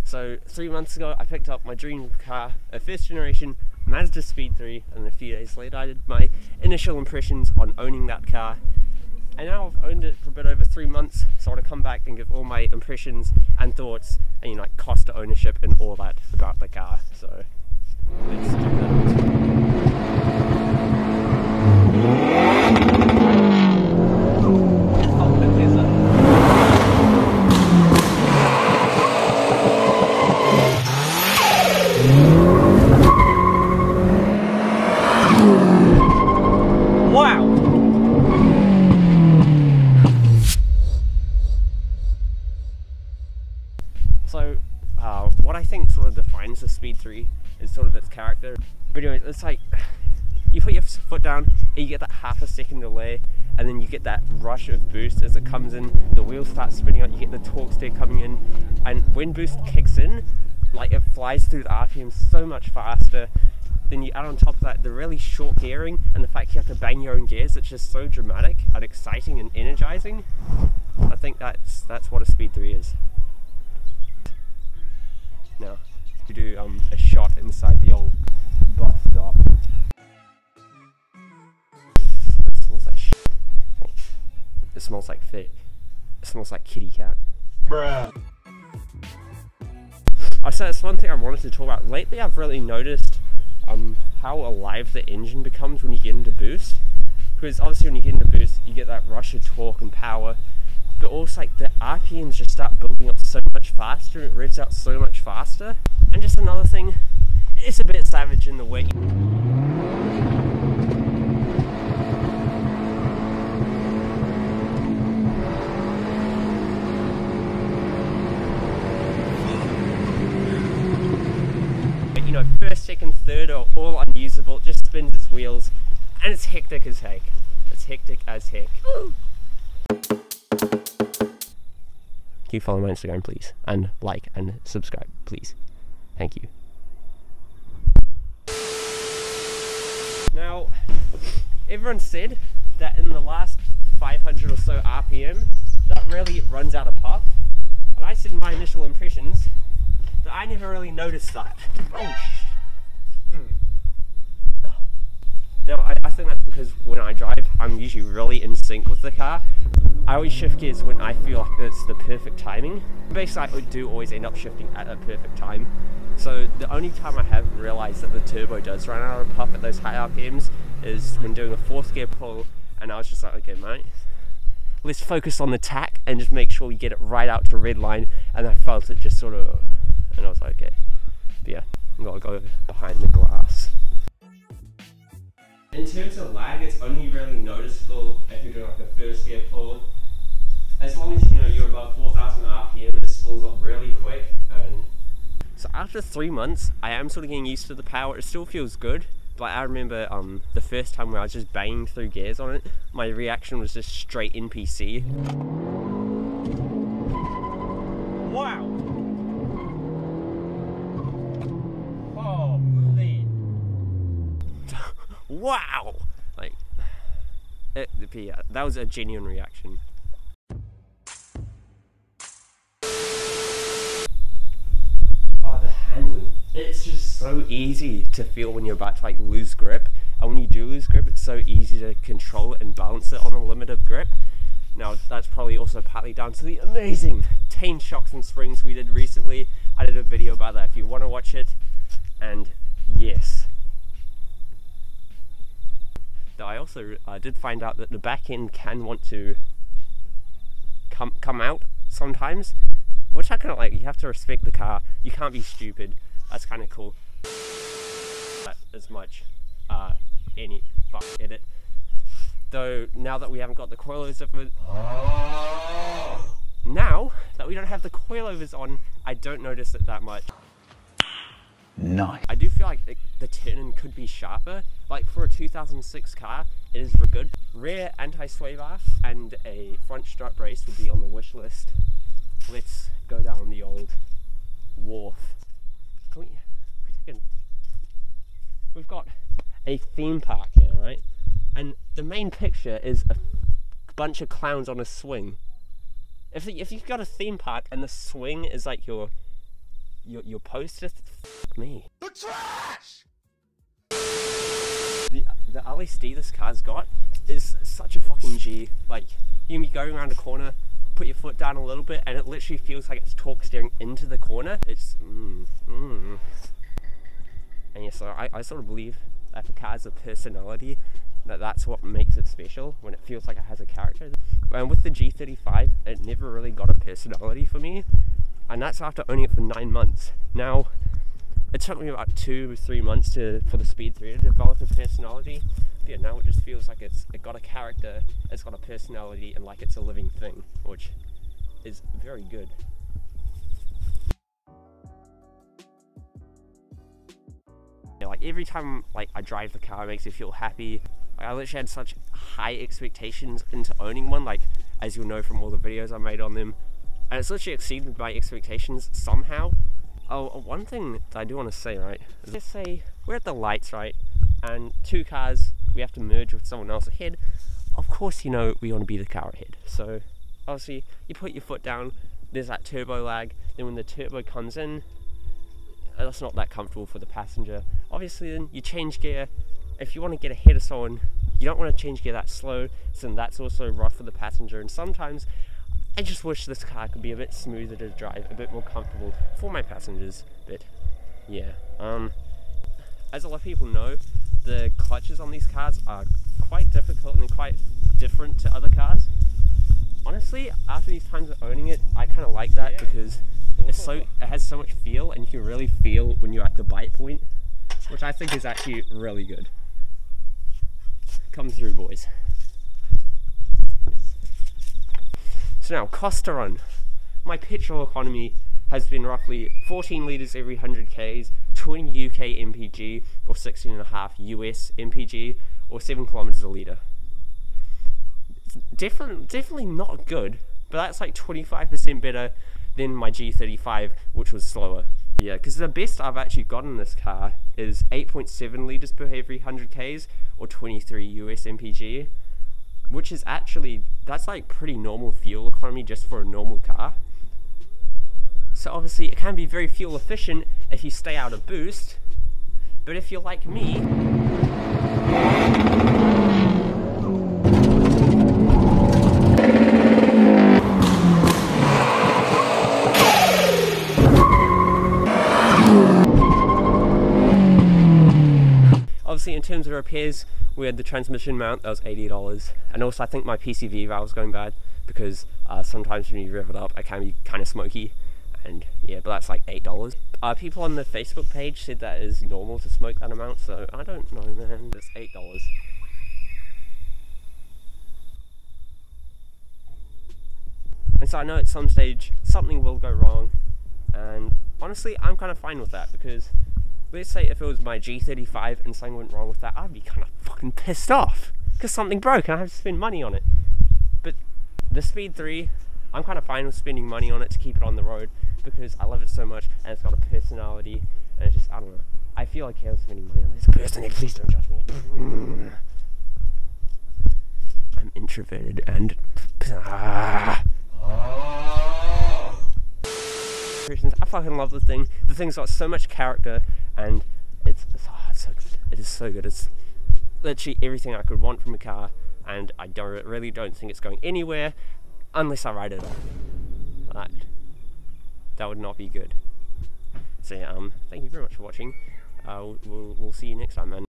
So 3 months ago I picked up my dream car, a first generation Mazdaspeed 3, and a few days later I did my initial impressions on owning that car. And now I've owned it for a bit over 3 months, so I want to come back and give all my impressions and thoughts and, you know, like cost of ownership and all that about the car. So let's do that. So, what I think sort of defines the Speed 3 is sort of its character. But anyway, it's like, you put your foot down and you get that half a second delay, and then you get that rush of boost as it comes in, the wheels start spinning out, you get the torque steer coming in, and when boost kicks in, like it flies through the RPM so much faster. Then you add on top of that the really short gearing and the fact you have to bang your own gears. It's just so dramatic and exciting and energizing. I think that's what a Speed 3 is. Now, to do a shot inside the old bus stop. It smells like shit. It smells like fake. It smells like kitty cat. Bruh. I said that's one thing I wanted to talk about. Lately I've really noticed how alive the engine becomes when you get into boost. Because obviously when you get into boost, you get that rush of torque and power. But also like the RPMs just start building up so much faster, it revs out so much faster. And just another thing, it's a bit savage in the way. You know, first, second, third are all unusable, it just spins its wheels, and it's hectic as heck. It's hectic as heck. Ooh. Can you follow my Instagram, please? And like and subscribe, please. Thank you. Now, everyone said that in the last 500 or so RPM, that really runs out of puff. And I said in my initial impressions that I never really noticed that. Oh, Now, I think that's because when I drive, I'm usually really in sync with the car. I always shift gears when I feel like it's the perfect timing. Basically, I do always end up shifting at a perfect time. So the only time I have realized that the turbo does run out of puff at those high RPMs is when doing a 4th gear pull, and I was just like, okay mate, let's focus on the tack and just make sure we get it right out to red line, and I felt it just sort of, and I was like, okay, but yeah, I'm gonna go behind the glass. In terms of lag, it's only really noticeable if you're doing like a 1st gear pull. As long as you know you're above 4,000 RPM, it spools up really quick. And so after 3 months, I am sort of getting used to the power. It still feels good, but I remember the first time where I was just banging through gears on it, my reaction was just straight NPC. Wow! Holy! Wow! Like, yeah, that was a genuine reaction. Oh, the handling. It's just so easy to feel when you're about to like lose grip, and when you do lose grip, it's so easy to control it and balance it on a limit of grip. Now, that's probably also partly down to the amazing 10 shocks and springs we did recently. I did a video about that if you want to watch it, and yes. I also did find out that the back end can want to come out sometimes, which I kind of like. You have to respect the car, you can't be stupid. That's kind of cool. Not as much any fuck edit. Though now that we haven't got the coilovers of now that we don't have the coilovers on, I don't notice it that much. Nice. I do feel like the turn-in could be sharper. Like for a 2006 car, it is good. Rear anti-sway bar and a front strut brace would be on the wish list. Let's go down the old wharf. We've got a theme park here, right? And the main picture is a bunch of clowns on a swing. If you've got a theme park and the swing is like your your posters, f me. The trash! The LSD this car's got is such a fucking G. Like, you can be going around a corner, put your foot down a little bit, and it literally feels like it's torque steering into the corner. It's And yeah, so I sort of believe that if a car has a personality, that's what makes it special, when it feels like it has a character. And with the G35, it never really got a personality for me, and that's after owning it for 9 months. Now, it took me about 2 or 3 months for the Speed 3 to develop a personality. But yeah, now it just feels like it got a character, it's got a personality, and like it's a living thing, which is very good. Yeah, like every time I drive the car, it makes me feel happy. Like, I literally had such high expectations into owning one, like, as you'll know from all the videos I made on them, and it's literally exceeded my expectations somehow. Oh, one thing that I do want to say, right, is let's say we're at the lights, right, and 2 cars, we have to merge with someone else ahead. Of course, you know, we want to be the car ahead. So, obviously, you put your foot down, there's that turbo lag, then when the turbo comes in, that's not that comfortable for the passenger. Obviously, then you change gear. If you want to get ahead of someone, you don't want to change gear that slow, so then that's also rough for the passenger, and sometimes I just wish this car could be a bit smoother to drive, a bit more comfortable for my passengers, but yeah. As a lot of people know, the clutches on these cars are quite difficult and quite different to other cars. Honestly, after these times of owning it, I kind of like that because it has so much feel, and you can really feel when you're at the bite point, which I think is actually really good. Come through, boys. So now, cost to run. My petrol economy has been roughly 14 litres every 100 Ks, 20 UK MPG, or 16.5 US MPG, or 7 kilometers a litre. Definitely not good, but that's like 25% better than my G35, which was slower. Yeah, because the best I've actually gotten in this car is 8.7 litres per every 100 Ks, or 23 US MPG, which is actually, that's like pretty normal fuel economy just for a normal car. So obviously it can be very fuel efficient if you stay out of boost, but if you're like me, obviously in terms of repairs, we had the transmission mount, that was $80, and also I think my PCV valve was going bad because sometimes when you rev it up it can be kind of smoky, and yeah, but that's like $8. People on the Facebook page said that is normal to smoke that amount, so I don't know, man, it's $8. And so I know at some stage something will go wrong, and honestly I'm kind of fine with that, because let's say if it was my G35 and something went wrong with that, I'd be kind of fucking pissed off because something broke and I have to spend money on it. But the Speed 3, I'm kind of fine with spending money on it to keep it on the road because I love it so much and it's got a personality, and it's just, I don't know, I feel like I'm spending money on this personally. Please don't judge me. I'm introverted and I fucking love the thing. The thing's got so much character, and it's so good. It is so good. It's literally everything I could want from a car, and I really don't think it's going anywhere unless I ride it off. That would not be good. So yeah, thank you very much for watching. We'll see you next time, man.